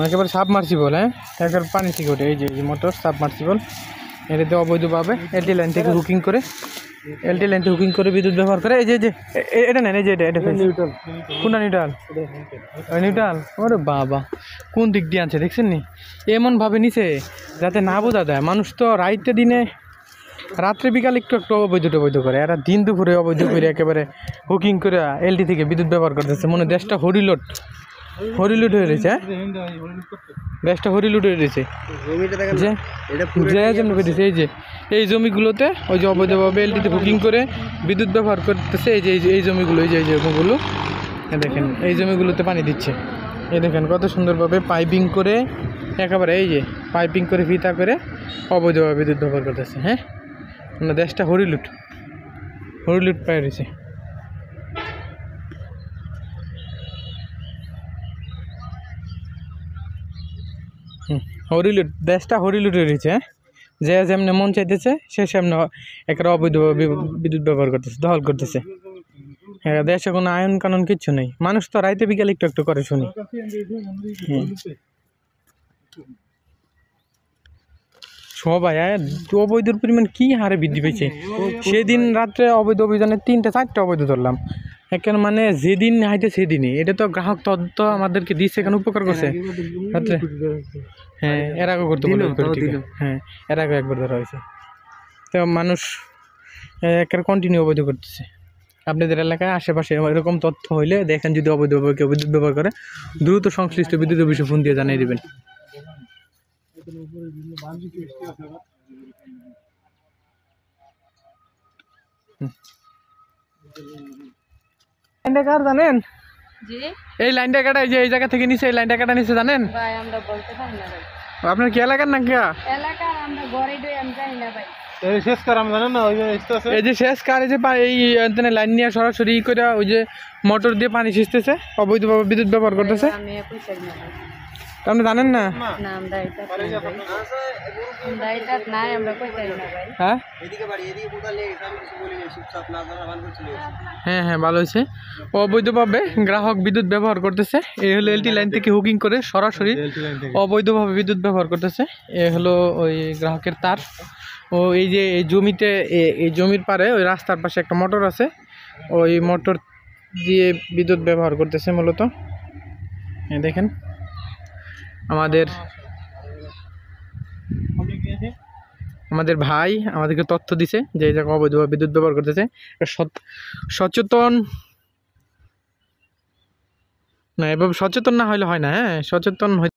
একেবারে সাবমার্সিবল, হ্যাঁ একেবারে পানি থেকে ওঠে। এই যে মোটর সাবমার্সিবল, এটাতে অবৈধভাবে এলটি লাইন থেকে হুকিং করে বিদ্যুৎ ব্যবহার করে। এই যে এটা নেন, এই যে এটা কোনটা নিউট্রাল? নিউট্রাল, ওরে বাবা, কোন দিক দিয়ে আনছে দেখছেন নি? এমনভাবে নিছে যাতে না বোঝা যায়। মানুষ তো রাইতে দিনে রাত্রে বিকাল একটু অবৈধ করে, এরা দিন দুপুরে অবৈধ করে একেবারে হুকিং করে এলটি থেকে বিদ্যুৎ ব্যবহার করতেছে। মনে দেশটা হরিলুট হয়ে রয়েছে, দেশটা হরিলুট হয়ে রয়েছে। এই যে এই জমিগুলোতে ওই যে অবৈধভাবে এলটিতে বুকিং করে বিদ্যুৎ ব্যবহার করতেছে। এই যে এই জমিগুলো, এই জমিগুলো দেখেন, এই জমিগুলোতে পানি দিচ্ছে। এই দেখেন কত সুন্দরভাবে পাইপিং করে, একেবারে এই যে পাইপিং করে ফিতা করে অবৈধভাবে বিদ্যুৎ ব্যবহার করতেছে। হ্যাঁ, মানে দেশটা হরিলুট পায়ে রয়েছে। দেশটা হরিলুট হয়ে রয়েছে। হ্যাঁ, যে যেমনি মন চাইতেছে সে সেমনি একটা অবৈধভাবে বিদ্যুৎ ব্যবহার করতেছে, দখল করতেছে। হ্যাঁ, দেশে কোনো আইন কানুন কিচ্ছু নেই। মানুষ তো রাইতে বিকাল একটু করে শুনি। সবাই অবৈধর পরিমাণ কি হারে বৃদ্ধি পেয়েছে। সেদিন রাত্রে অবৈধ অভিযানে 3-4টা অবৈধ ধরলাম। এখন মানে যেদিন হাইতে সেদিনই, এটা তো গ্রাহক তদন্ত আমাদেরকে দিচ্ছে, এখানে উপকার করছে রাত্রে। হ্যাঁ, এর আগে করতে হ্যাঁ, এর আগে একবার ধরা হয়েছে। তো মানুষ একের কন্টিনিউ অবৈধ করতেছে। আপনাদের এলাকায় আশেপাশে এরকম তথ্য হইলে দেখেন, যদি অবৈধভাবে কেউ বিদ্যুৎ ব্যবহার করে, দ্রুত সংশ্লিষ্ট বিদ্যুৎ অফিসে ফোন দিয়ে জানিয়ে দেবেন। লাইনটা কার জানেন? এই লাইনটা কাটা, এই যে এই জায়গা থেকে নিচে এই লাইনটা কাটা নিচে জানেন? আপনার কি এলাকার না? এই যে শেষ কার, এই যে লাইন নিয়ে সরাসরি করে ওই যে মোটর দিয়ে পানি ছিঁচতেছে, অবৈধভাবে বিদ্যুৎ ব্যবহার করতেছে। আপনি জানেন না? হ্যাঁ হ্যাঁ, ভালো হয়েছে। অবৈধভাবে গ্রাহক বিদ্যুৎ ব্যবহার করতেছে। এই হলো এলটি লাইন থেকে হুকিং করে সরাসরি অবৈধভাবে বিদ্যুৎ ব্যবহার করতেছে। এ হলো ওই গ্রাহকের তার। ও এই যে এই জমিতে, এই জমির পারে ওই রাস্তার পাশে একটা মোটর আছে, ওই মোটর দিয়ে বিদ্যুৎ ব্যবহার করতেছে মূলত। দেখেন, আমাদের ভাই আমাদেরকে তথ্য দিছে যে এই জায়গায় অবৈধভাবে বিদ্যুৎ ব্যবহার করতেছে। সচেতন না, এভাবে সচেতন না হইলে হয় না। হ্যাঁ, সচেতন